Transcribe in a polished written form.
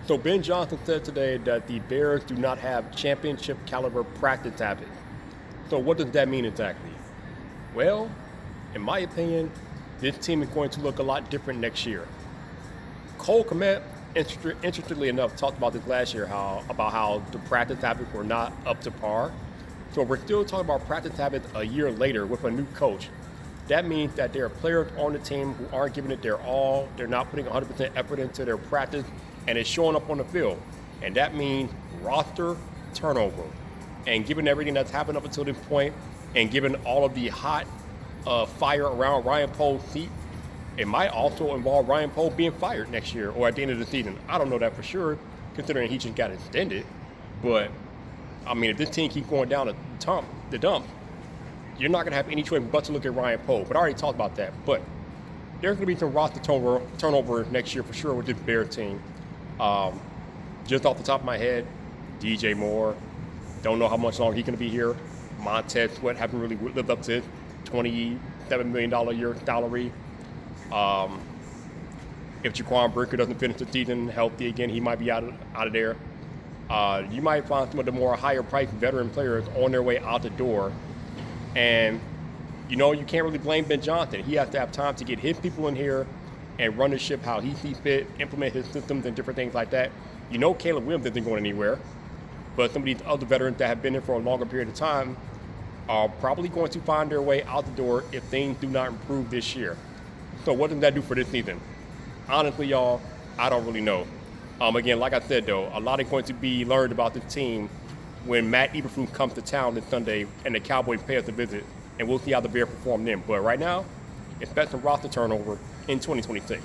So Ben Johnson said today that the Bears do not have championship caliber practice habits. So what does that mean exactly? Well, in my opinion, this team is going to look a lot different next year. Cole Kmet, interestingly enough, talked about this last year, about how the practice habits were not up to par. So we're still talking about practice habits a year later with a new coach. That means that there are players on the team who aren't giving it their all. They're not putting 100% effort into their practice, and it's showing up on the field. And that means roster turnover. And given everything that's happened up until this point, and given all of the hot fire around Ryan Poles' seat, it might also involve Ryan Poles being fired next year or at the end of the season. I don't know that for sure, considering he just got extended. But I mean, if this team keeps going down the dump, you're not going to have any choice but to look at Ryan Poles. But I already talked about that. But there's going to be some roster turnover next year for sure with this Bears team. Just off the top of my head, DJ Moore, don't know how much longer he's going to be here. Montez Sweat haven't really lived up to his $27 million a year salary. If Jaquan Bricker doesn't finish the season healthy again, he might be out of there. You might find some of the more higher-priced veteran players on their way out the door. And, you can't really blame Ben Johnson. He has to have time to get his people in here and run the ship how he sees fit, implement his systems and different things like that. Caleb Williams isn't going anywhere. But some of these other veterans that have been here for a longer period of time are probably going to find their way out the door if things do not improve this year. So what does that do for this season? Honestly, y'all, I don't really know. Again, like I said, though, a lot is going to be learned about this team when Matt Eberflus comes to town this Sunday and the Cowboys pay us a visit, and we'll see how the Bears perform then. But right now, expect some roster turnover in 2026.